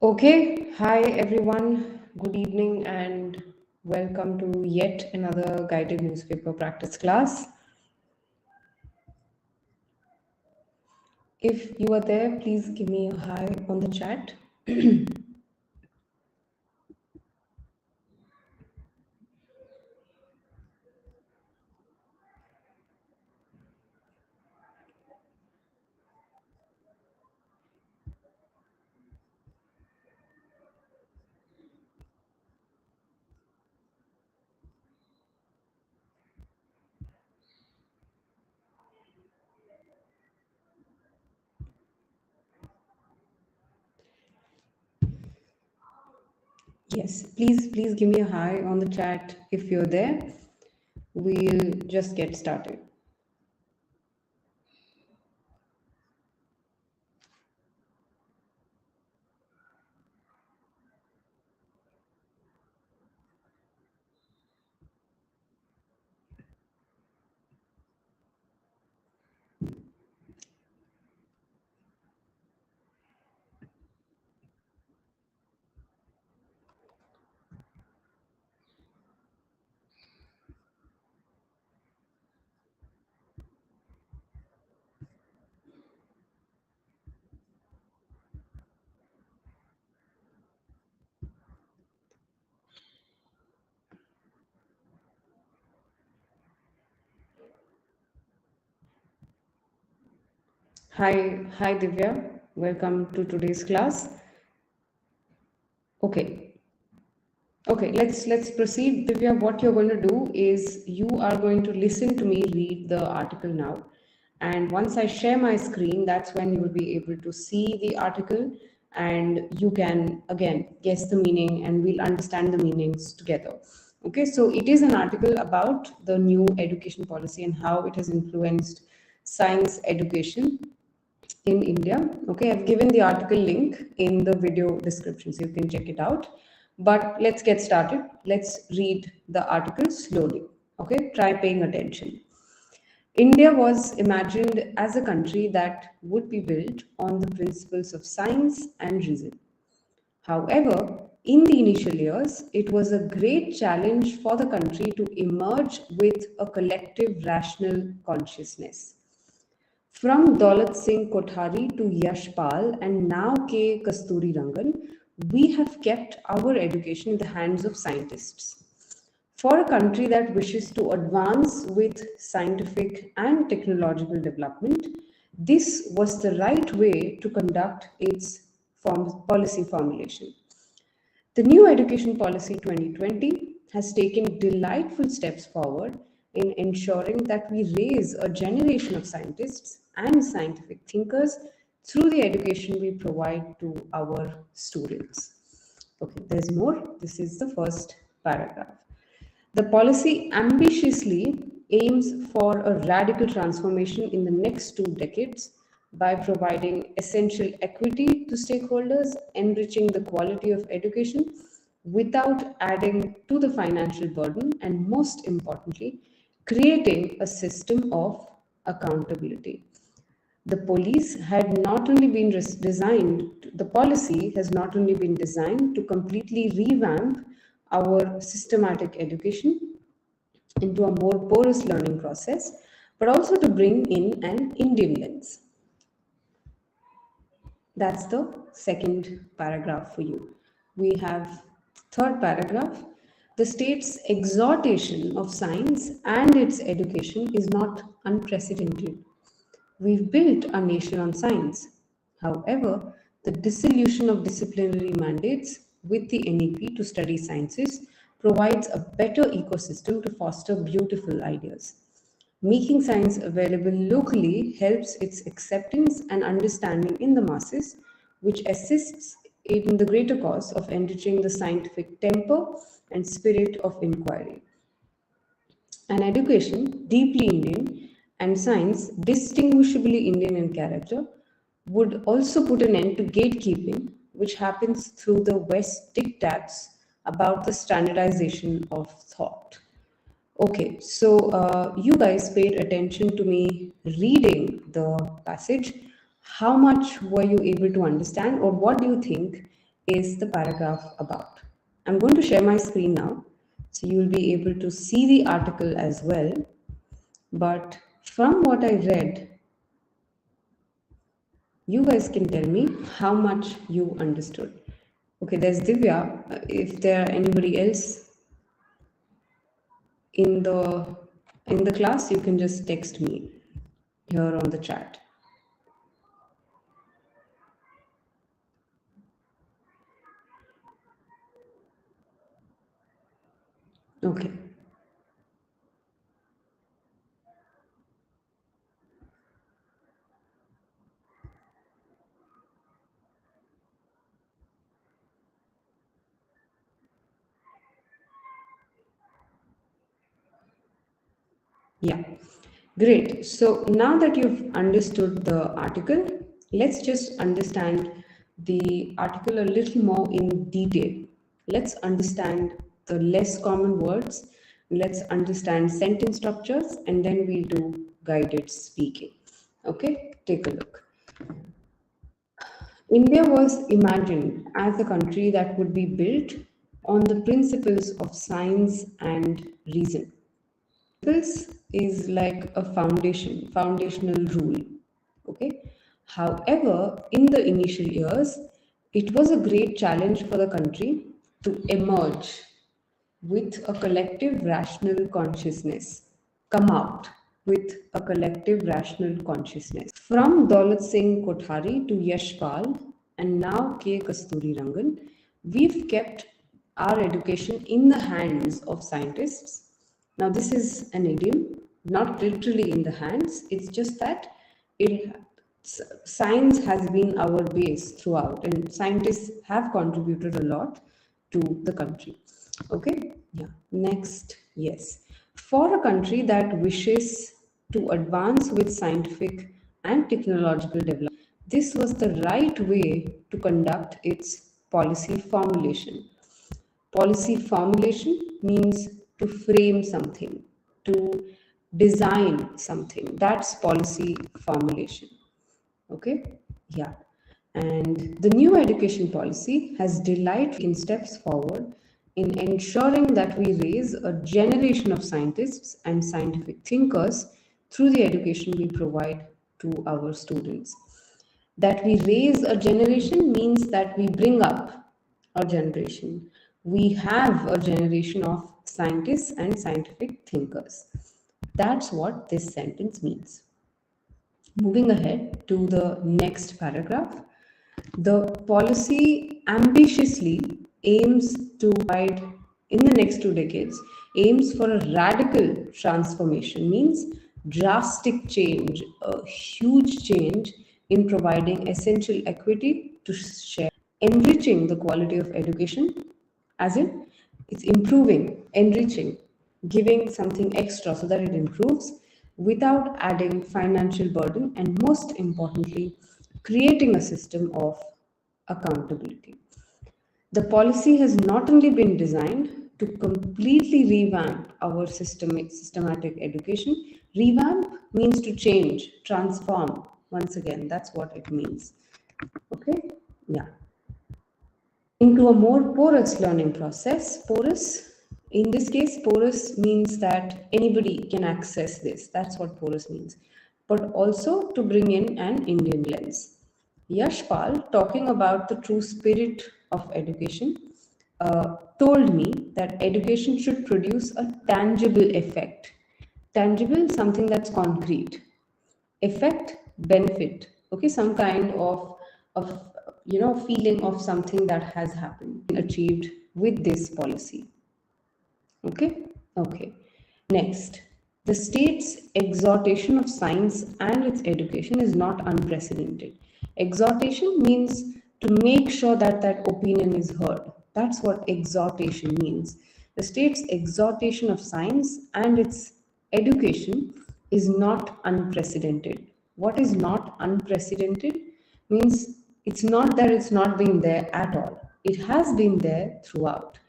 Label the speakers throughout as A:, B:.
A: Okay, hi everyone, good evening, and welcome to yet another guided newspaper practice class. If you are there, please give me a hi on the chat. Yes, please give me a hi on the chat if you're there. We'll just get started. Hi Divya, welcome to today's class. Okay, let's proceed. Divya, what you're going to do is you are going to listen to me read the article now. And once I share my screen, that's when you will be able to see the article and you can again guess the meaning and we'll understand the meanings together. Okay, so it is an article about the new education policy and how it has influenced science education in India. Okay, I've given the article link in the video description so you can check it out. But let's get started. Let's read the article slowly. Okay, try paying attention. India was imagined as a country that would be built on the principles of science and reason. However, in the initial years, it was a great challenge for the country to emerge with a collective rational consciousness. From Daulat Singh Kothari to Yashpal and now K. Kasturi Rangan, we have kept our education in the hands of scientists. For a country that wishes to advance with scientific and technological development, this was the right way to conduct its policy formulation. The new Education Policy 2020 has taken delightful steps forward in ensuring that we raise a generation of scientists and scientific thinkers through the education we provide to our students. Okay, there's more. This is the first paragraph. The policy ambitiously aims for a radical transformation in the next 2 decades by providing essential equity to stakeholders, enriching the quality of education without adding to the financial burden, and most importantly, creating a system of accountability. The police had not only been designed, the policy has not only been designed to completely revamp our systematic education into a more porous learning process, but also to bring in an Indian lens. That's the second paragraph for you. We have third paragraph. The state's exhortation of science and its education is not unprecedented. We've built our nation on science. However, the dissolution of disciplinary mandates with the NEP to study sciences provides a better ecosystem to foster beautiful ideas. Making science available locally helps its acceptance and understanding in the masses, which assists in the greater cause of enriching the scientific temper and spirit of inquiry. An education deeply Indian and science distinguishably Indian in character would also put an end to gatekeeping, which happens through the West diktats about the standardization of thought. Okay, so you guys paid attention to me reading the passage. How much were you able to understand, or what do you think is the paragraph about. I'm going to share my screen now, so you will be able to see the article as well. But from what I read, you guys can tell me how much you understood. Okay, there's Divya. If there are anybody else in the class, you can just text me here on the chat. Okay. Yeah, great. So now that you've understood the article, let's just understand the article a little more in detail. Let's understand the less common words. Let's understand sentence structures, and then we'll do guided speaking. Okay, take a look. India was imagined as a country that would be built on the principles of science and reason. This is like a foundational rule. Okay. However, in the initial years, it was a great challenge for the country to emerge with a collective rational consciousness, come out with a collective rational consciousness. From Daulat Singh Kothari to Yashpal and now K. Kasturi Rangan, we've kept our education in the hands of scientists. Now, this is an idiom, not literally in the hands, it's just that it science has been our base throughout, and scientists have contributed a lot to the country. Okay, yeah. Next, yes. For a country that wishes to advance with scientific and technological development, this was the right way to conduct its policy formulation. Policy formulation means to frame something, to design something. That's policy formulation. Okay, yeah. And the new education policy has delightful steps forward in ensuring that we raise a generation of scientists and scientific thinkers through the education we provide to our students. That we raise a generation means that we bring up a generation. We have a generation of scientists and scientific thinkers. That's what this sentence means. Moving ahead to the next paragraph, the policy ambitiously aims to provide in the next 2 decades, aims for a radical transformation, means drastic change, a huge change in providing essential equity to share, enriching the quality of education, as in it's improving, enriching, giving something extra so that it improves without adding financial burden, and most importantly, creating a system of accountability. The policy has not only been designed to completely revamp our systematic education. Revamp means to change, transform. Once again, that's what it means. Okay? Yeah. Into a more porous learning process. Porous, in this case, porous means that anybody can access this. That's what porous means. But also to bring in an Indian lens. Yashpal, talking about the true spirit of education, told me that education should produce a tangible effect. Tangible, something that's concrete. Effect, benefit. Okay, some kind of feeling of something that has happened, achieved with this policy. Okay, okay. Next, the state's exhortation of science and its education is not unprecedented. Exhortation means to make sure that that opinion is heard. That's what exhortation means. The state's exhortation of science and its education is not unprecedented. What is not unprecedented means it's not that it's not been there at all. It has been there throughout.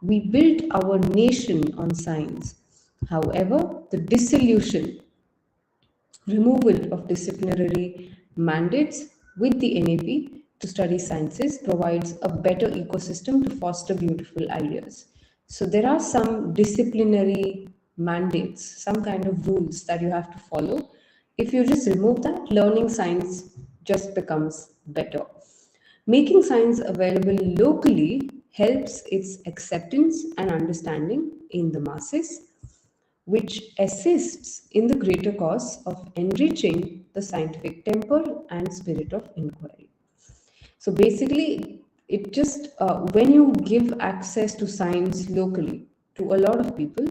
A: We built our nation on science. However, the dissolution, removal of disciplinary mandates with the NAP to study sciences provides a better ecosystem to foster beautiful ideas. So there are some disciplinary mandates, some kind of rules that you have to follow. If you just remove that, learning science just becomes better. Making science available locally helps its acceptance and understanding in the masses, which assists in the greater cause of enriching the scientific temper and spirit of inquiry. So basically, it just when you give access to science locally to a lot of people,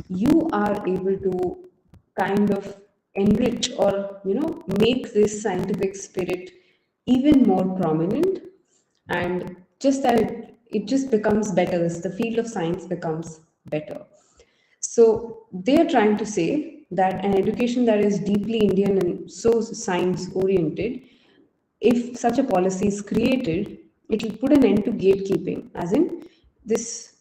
A: you are able to kind of enrich or make this scientific spirit even more prominent, and just that it just becomes better. The field of science becomes better. So they are trying to say that an education that is deeply Indian and so science oriented, if such a policy is created, it will put an end to gatekeeping, as in this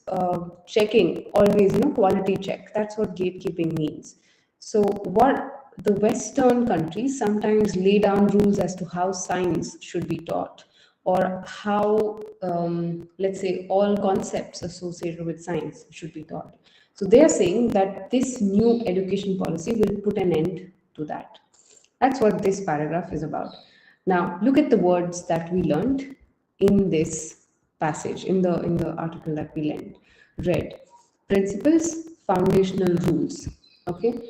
A: checking always, quality check. That's what gatekeeping means. So, what the Western countries sometimes lay down rules as to how science should be taught, or how, let's say, all concepts associated with science should be taught. So, they are saying that this new education policy will put an end to that. That's what this paragraph is about. Now, look at the words that we learned in this passage, in the article that we read. Principles, foundational rules. Okay,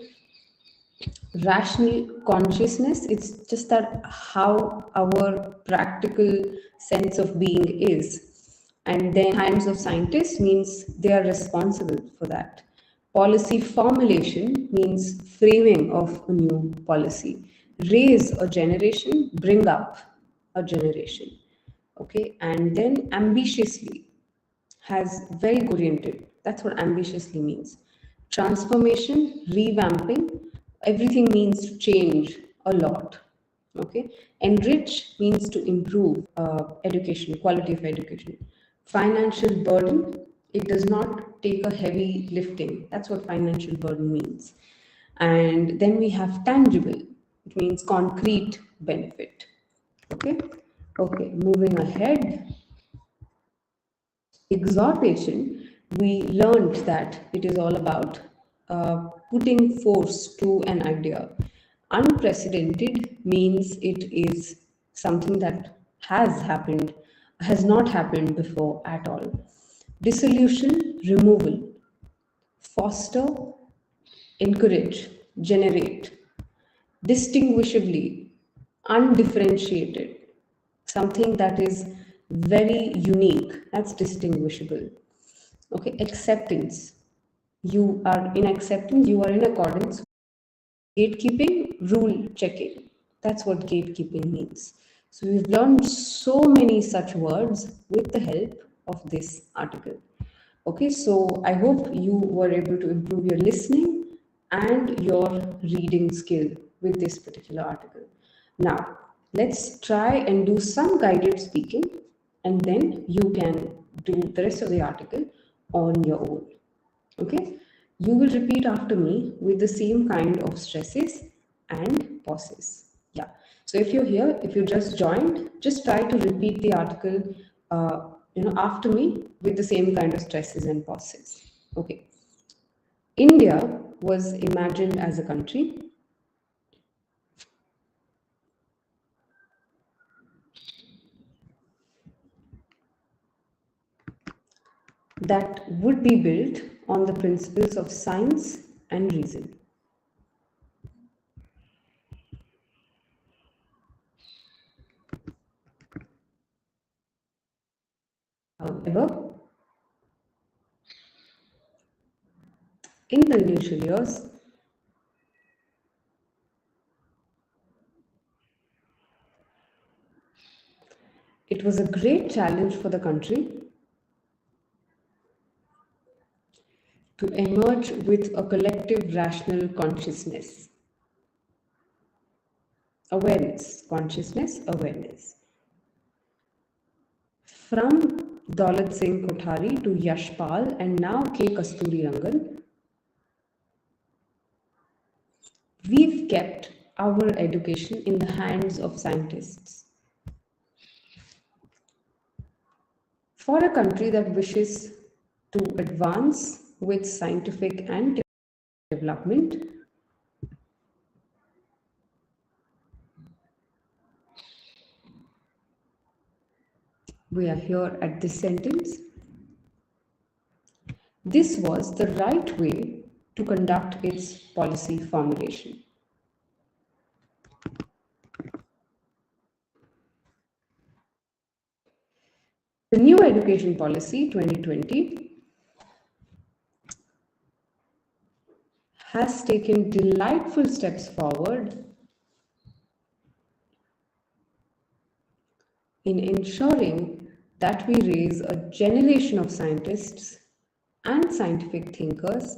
A: rational consciousness. It's just that how our practical sense of being is, and then times of scientists means they are responsible for that. Policy formulation means framing of a new policy. Raise a generation, bring up a generation. Okay, and then ambitiously has very oriented. That's what ambitiously means. Transformation, revamping, everything means to change a lot. Okay, enrich means to improve education, quality of education. Financial burden, it does not take a heavy lifting. That's what financial burden means. And then we have tangible, it means concrete benefit. Okay, okay, moving ahead. Exhortation, we learned that it is all about putting force to an idea. Unprecedented means it is something that has not happened before at all. Dissolution, removal. Foster, encourage, generate. Distinguishably, undifferentiated, something that is very unique, that's distinguishable. Okay, acceptance, you are in acceptance, you are in accordance. Gatekeeping, rule checking, that's what gatekeeping means. So we've learned so many such words with the help of this article. Okay, so I hope you were able to improve your listening and your reading skill with this particular article. Now, let's try and do some guided speaking, and then you can do the rest of the article on your own. Okay, you will repeat after me with the same kind of stresses and pauses. Yeah, so if you're here, if you just joined, just try to repeat the article after me with the same kind of stresses and pauses. Okay, India was imagined as a country that would be built on the principles of science and reason. However, in the initial years, it was a great challenge for the country to emerge with a collective rational consciousness. Awareness, consciousness, awareness. From Daulat Singh Kothari to Yashpal and now K. Kasturi Rangan, we've kept our education in the hands of scientists. For a country that wishes to advance with scientific and development, we are here at this sentence. This was the right way to conduct its policy formulation. The new education policy 2020 has taken delightful steps forward in ensuring that we raise a generation of scientists and scientific thinkers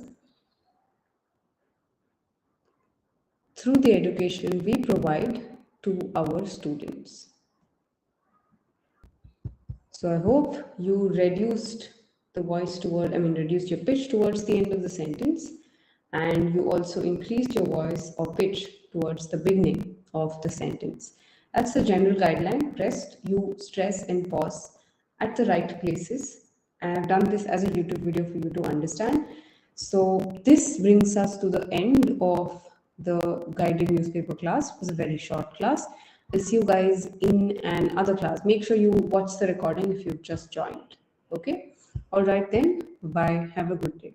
A: through the education we provide to our students. So I hope you reduced reduced your pitch towards the end of the sentence, and you also increased your voice or pitch towards the beginning of the sentence. That's the general guideline. Rest, you stress and pause at the right places. I have done this as a YouTube video for you to understand. So this brings us to the end of the guided newspaper class. It was a very short class. I'll see you guys in another class. Make sure you watch the recording if you've just joined. Okay? All right then. Bye. Have a good day.